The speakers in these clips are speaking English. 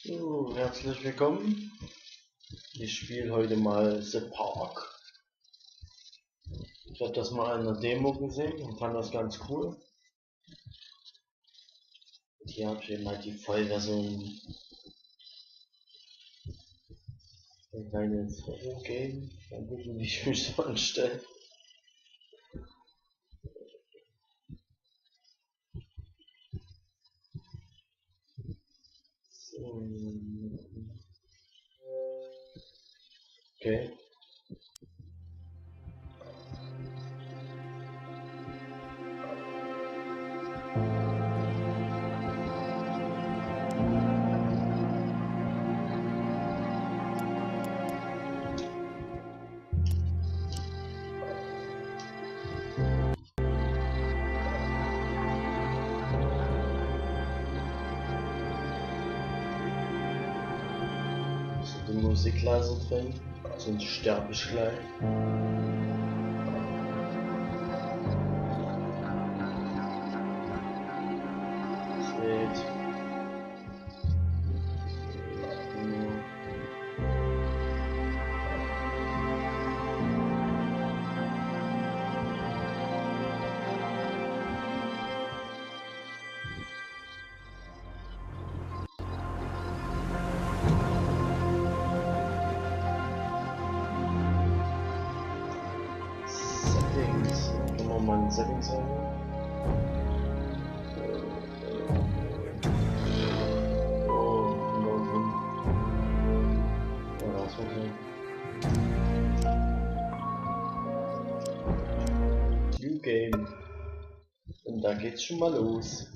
So, herzlich willkommen. Ich spiele heute mal The Park. Ich habe das mal in einer Demo gesehen und fand das ganz cool. Und hier habe ich eben halt die Vollversion. Ein kleines Game, dann gucken, wie ich mich so anstelle. So. Okay. Die Musik leise drin, sonst sterbe ich gleich. Seht. Settings. Können wir mal in Settings rein? New Game. Und da geht's schon mal los.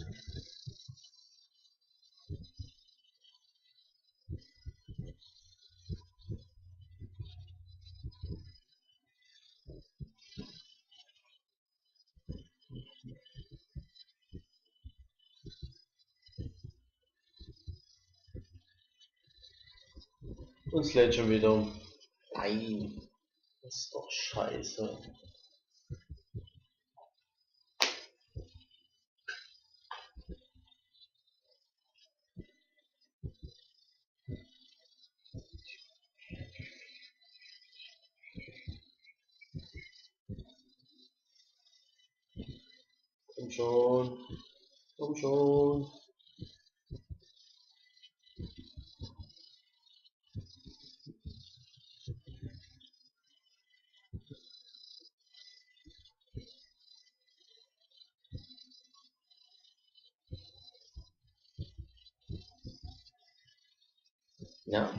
Und es lädt schon wieder. Nein. Das ist doch scheiße. Komm schon. Komm schon. Ja.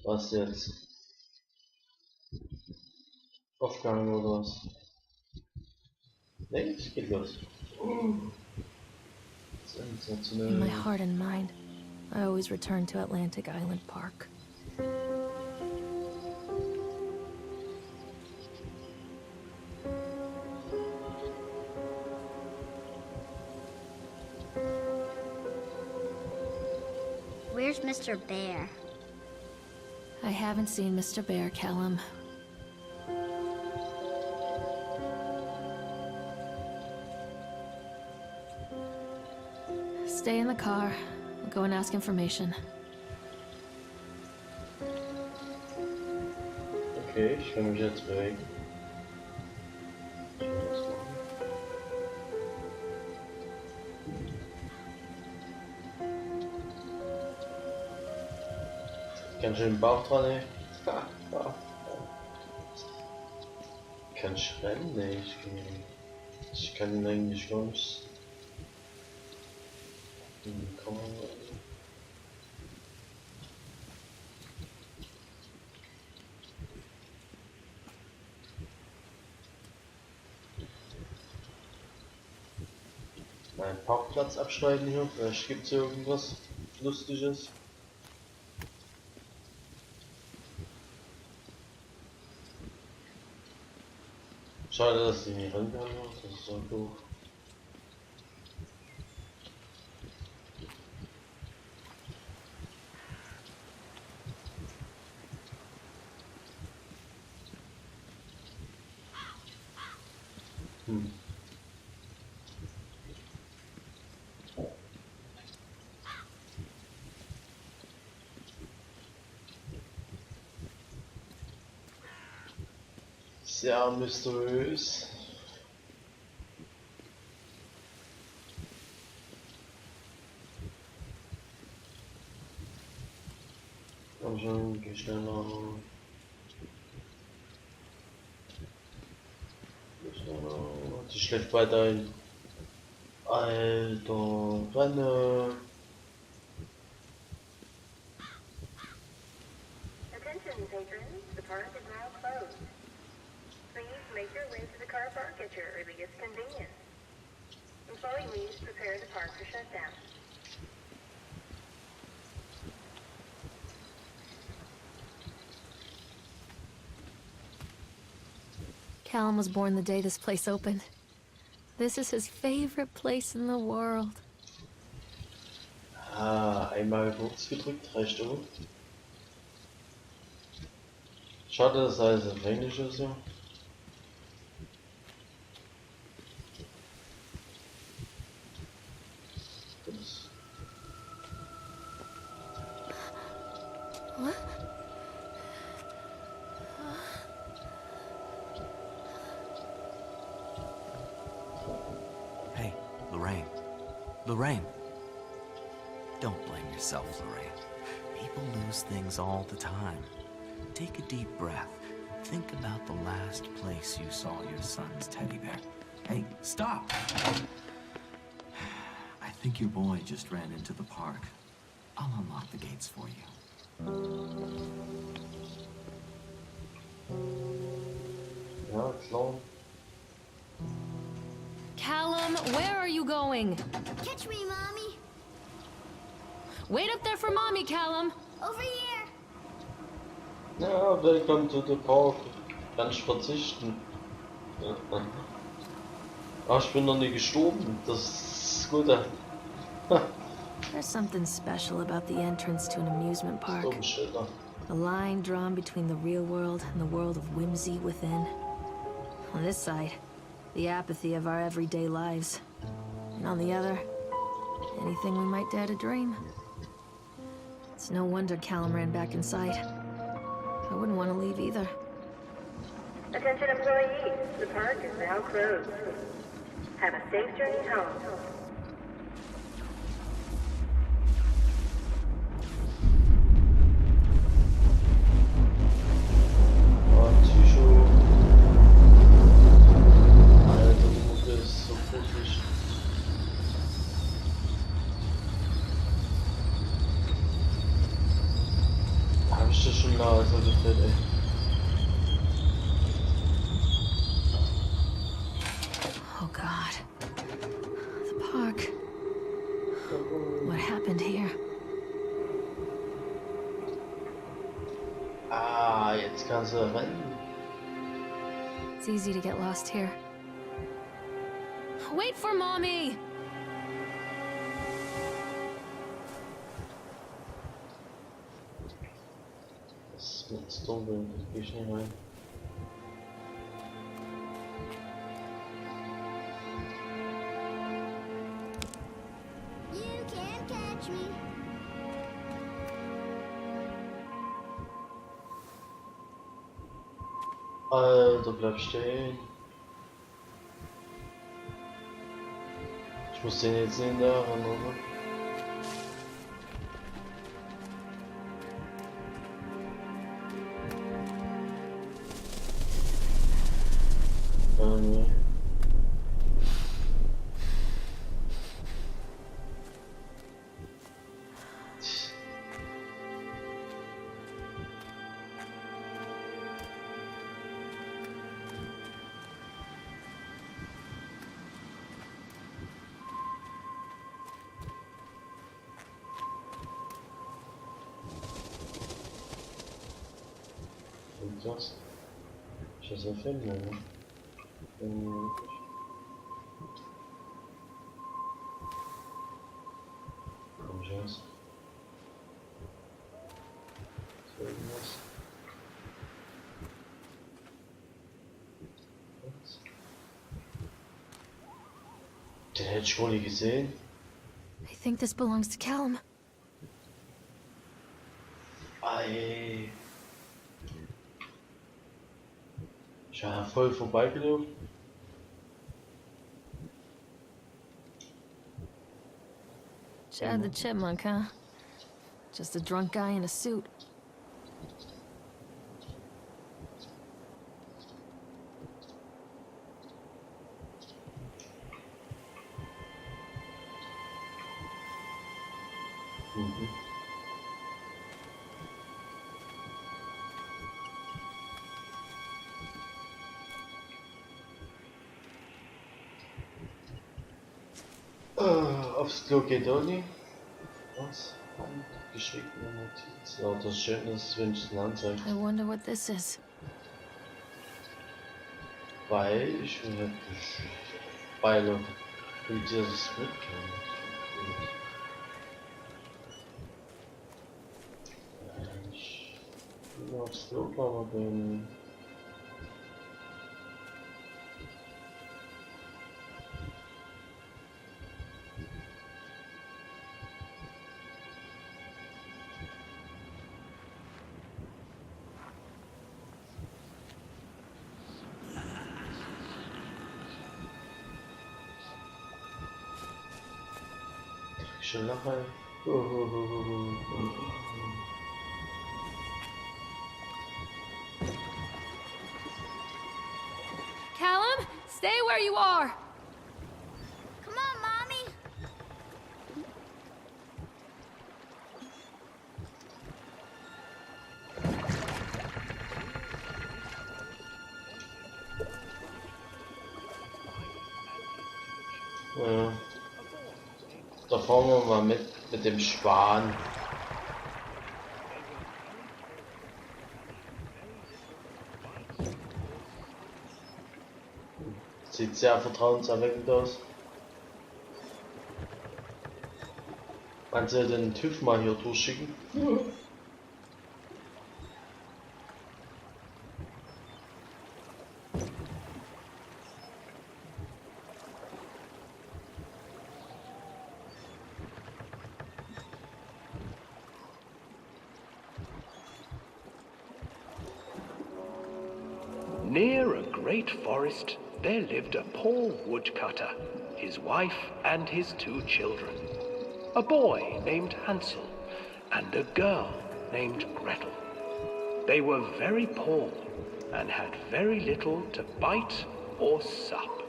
Was jetzt? Aufgang oder was? Nee, es geht los. Sensationell. In my heart and mind, I always return to Atlantic Island Park. Where's Mr. Bear? I haven't seen Mr. Bear, Callum. Stay in the car. I'll go and ask information. Okay, ich kann mich jetzt bewegen. Ganz schön Bauch dran, ey. Kann ich rennen? Nee, ich kann ihn eigentlich gar nicht. Meinen Parkplatz abschneiden hier, vielleicht gibt es irgendwas Lustiges. Schade, dass die nicht rankommen, das ist so doof. Sehr mysteriös. Komm schon, geh schneller. Geh schneller. Die schläft weiter ein. Alter, renne. Attention patrons, the park is now closed. Please make your way to the car park at your earliest convenience. Employees prepare the park for shutdown. Callum was born the day this place opened. This is his favorite place in the world. Ah, einmal kurz gedrückt, 3 Stunden. Schade, dass alles auf Englisch ist, ja. Das. What? Hey, Lorraine. Lorraine. Don't blame yourself, Lorraine. People lose things all the time. Take a deep breath. Think about the last place you saw your son's teddy bear. Hey, stop! I think your boy just ran into the park. I'll unlock the gates for you. Ja, klar. Callum, where are you going? Catch me, Mommy. Wait up there for Mommy, Callum! Over here. Ja, welcome to the park. Kann ich verzichten. Ah, ich bin noch nie gestorben. Das ist gut. There's something special about the entrance to an amusement park. Sturmschilder. A line drawn between the real world and the world of whimsy within. On this side, the apathy of our everyday lives. And on the other, anything we might dare to dream. It's no wonder Callum ran back inside. I wouldn't want to leave either. Attention employees, the park is now closed. Have a safe journey home. Oh, Psycho. Alter, die Mucke ist so gruselig. Hab ich das schon mal so gefällt, ey. Oh God. The park. What happened here? Ah, jetzt kannst du rennen. It's easy to get lost here. Wait for Mommy! Es ist dunkel, ich geh schnell rein. You can't catch me. Alter, bleib stehen. Ich muss den jetzt sehen da ran, oder? Nee. Und das? Ich das erfinden, ne? Komm ich raus. So irgendwas. Den hätte ich wohl nie gesehen. I think this belongs to Callum. Ei. Ich war voll vorbeigelaufen. Chad the Chipmunk, huh? Just a drunk guy in a suit. Mhm. Aufs Klo geht auch nicht. Was? Handgeschriebene Notiz. Ja, das Schöne ist, wenn es eine Anzeige. I wonder what this is. Weil ich will halt Beilage. Wie dieses mitkommen. Ich will aufs Klo, aber den. Schon nachher. Callum, stay where you are! Come on, Mommy. Ja. Da fahren wir mal mit dem Schwan. Sieht sehr vertrauenserweckend aus. Man soll den TÜV mal hier durchschicken. Near a great forest, there lived a poor woodcutter, his wife and his 2 children. A boy named Hansel and a girl named Gretel. They were very poor and had very little to bite or sup.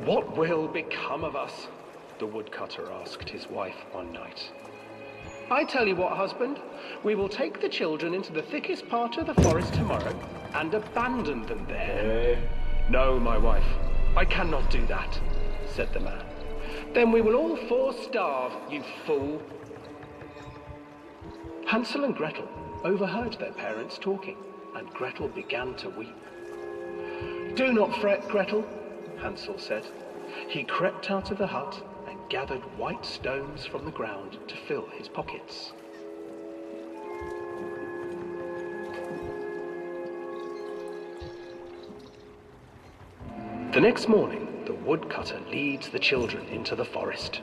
What will become of us? The woodcutter asked his wife one night. I tell you what, husband, we will take the children into the thickest part of the forest tomorrow and abandon them there. No, my wife, I cannot do that, said the man. Then we will all 4 starve, you fool. Hansel and Gretel overheard their parents talking, and Gretel began to weep. Do not fret, Gretel, Hansel said. He crept out of the hut and gathered white stones from the ground to fill his pockets. The next morning, the woodcutter leads the children into the forest.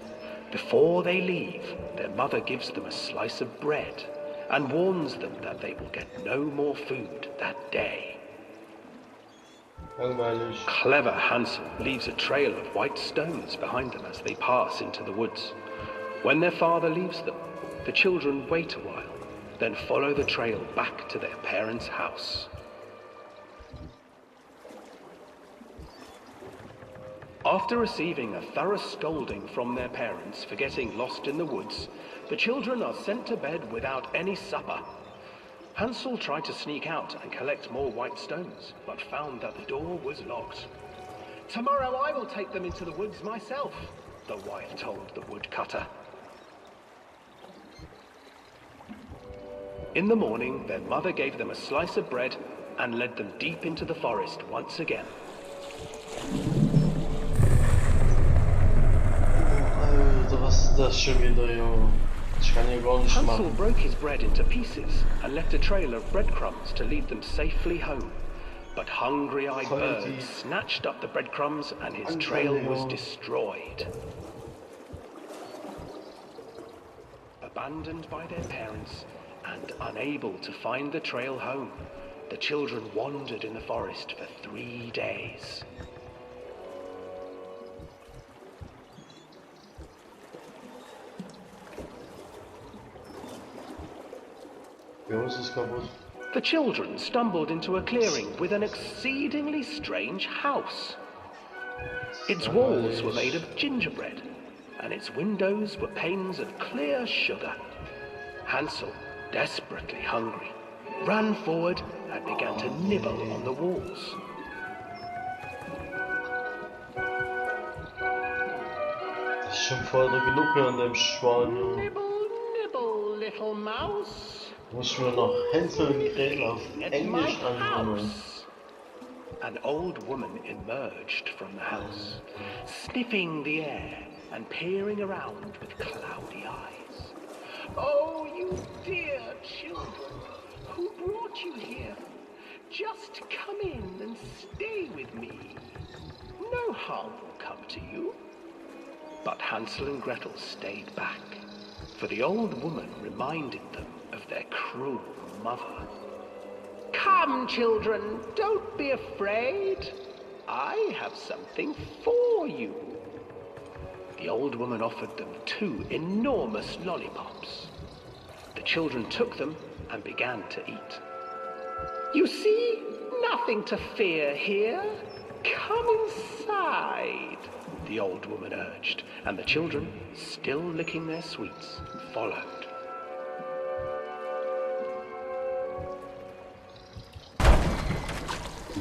Before they leave, their mother gives them a slice of bread and warns them that they will get no more food that day. Langweilig. Clever Hansel leaves a trail of white stones behind them as they pass into the woods. When their father leaves them, the children wait a while, then follow the trail back to their parents' house. After receiving a thorough scolding from their parents for getting lost in the woods, the children are sent to bed without any supper. Hansel tried to sneak out and collect more white stones, but found that the door was locked. Tomorrow I will take them into the woods myself, the wife told the woodcutter. In the morning, their mother gave them a slice of bread and led them deep into the forest once again. Alter, was ist das schon wieder, Junge? Ich kann hier gar nicht Hansel machen. broke his bread into pieces and left a trail of breadcrumbs to lead them safely home. But hungry-eyed birds snatched up the breadcrumbs and his trail was destroyed. Abandoned by their parents and unable to find the trail home, the children wandered in the forest for 3 days. Jungs ist kaputt. The children stumbled into a clearing with an exceedingly strange house. Its walls were made of gingerbread, and its windows were panes of clear sugar. Hansel, desperately hungry, ran forward and began to nibble on the walls. Das ist schon Folter genug hier an dem Schwan. Junge. Nibble, nibble, little mouse. Muss ich mir noch Hänsel und Gretel auf Englisch anhören. An old woman emerged from the house, sniffing the air and peering around with cloudy eyes. Oh, you dear children, who brought you here? Just come in and stay with me. No harm will come to you. But Hansel and Gretel stayed back, for the old woman reminded them of their cruel mother. Come, children, don't be afraid. I have something for you. The old woman offered them 2 enormous lollipops. The children took them and began to eat. You see, nothing to fear here. Come inside, the old woman urged, and the children, still licking their sweets, followed.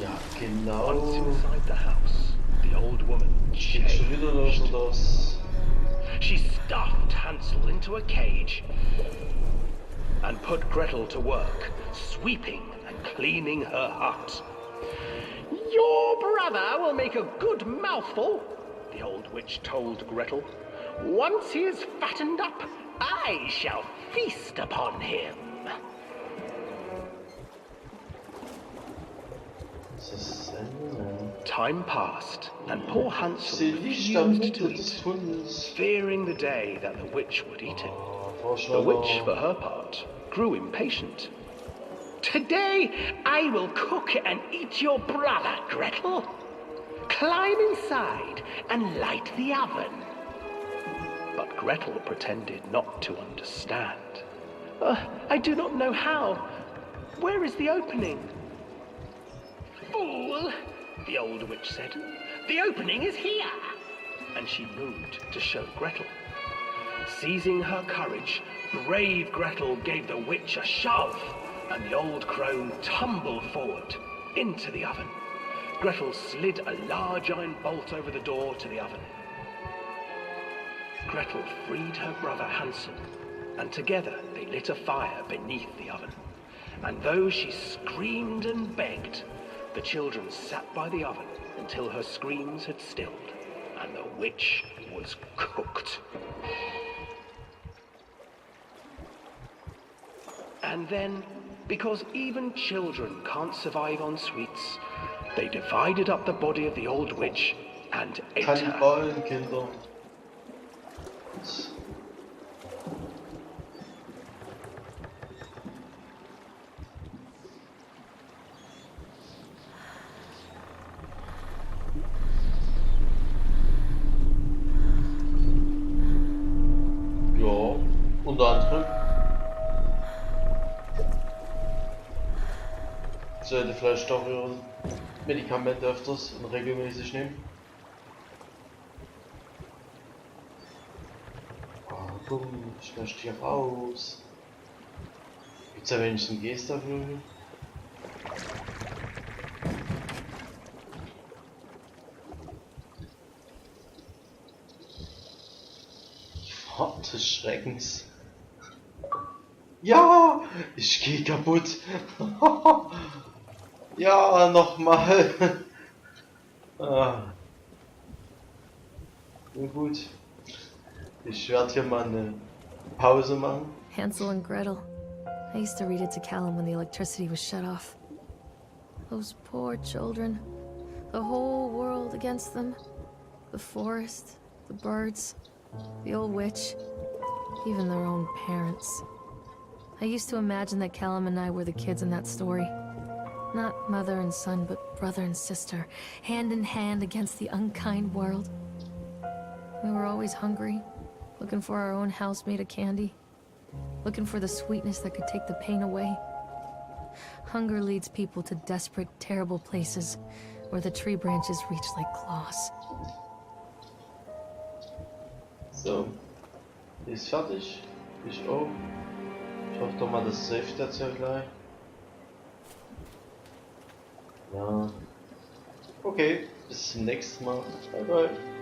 Ja, genau. Once inside the house, the old woman Geht schon wieder los changed. oder was? She stuffed Hansel into a cage and put Gretel to work, sweeping and cleaning her hut. Your brother will make a good mouthful, the old witch told Gretel. Once he is fattened up, I shall feast upon him. Ist das das Ende? Time passed, and poor Hansel Sie liegt am refused to Ende des eat, Tunnels. fearing the day that the witch would eat him. Frau The witch, Schwander. for her part, grew impatient. Today I will cook and eat your brother, Gretel. Climb inside and light the oven. But Gretel pretended not to understand. I do not know how. Where is the opening? Fool, the old witch said. The opening is here. And she moved to show Gretel. Seizing her courage, brave Gretel gave the witch a shove, and the old crone tumbled forward into the oven. Gretel slid a large iron bolt over the door to the oven. Gretel freed her brother Hansel, and together they lit a fire beneath the oven. And though she screamed and begged, the children sat by the oven until her screams had stilled, and the witch was cooked. And then, because even children can't survive on sweets, they divided up the body of the old witch and ate her. Kannibalenkinder. Ja, unter anderem. Sollte vielleicht doch ihre Medikamente öfters und regelmäßig nehmen. Ah, komm, ich möchte hier raus. Gibt's ja wenigstens einen Gesterflügel? Die Fahrt des Schreckens. Ja, ich geh kaputt. Ja, nochmal. Ah. Na gut. Ich werde hier mal eine Pause machen. Hansel and Gretel. I used to read it to Callum when the electricity was shut off. Those poor children. The whole world against them. The forest, the birds, the old witch, even their own parents. I used to imagine that Callum and I were the kids in that story. Not mother and son, but brother and sister, hand in hand against the unkind world. We were always hungry, looking for our own house made of candy, looking for the sweetness that could take the pain away. Hunger leads people to desperate, terrible places where the tree branches reach like claws. So, die ist fertig. Ich auch. Ich hoffe doch mal, das safe jetzt ja gleich. Ja. Okay, bis zum nächsten Mal. Bye bye.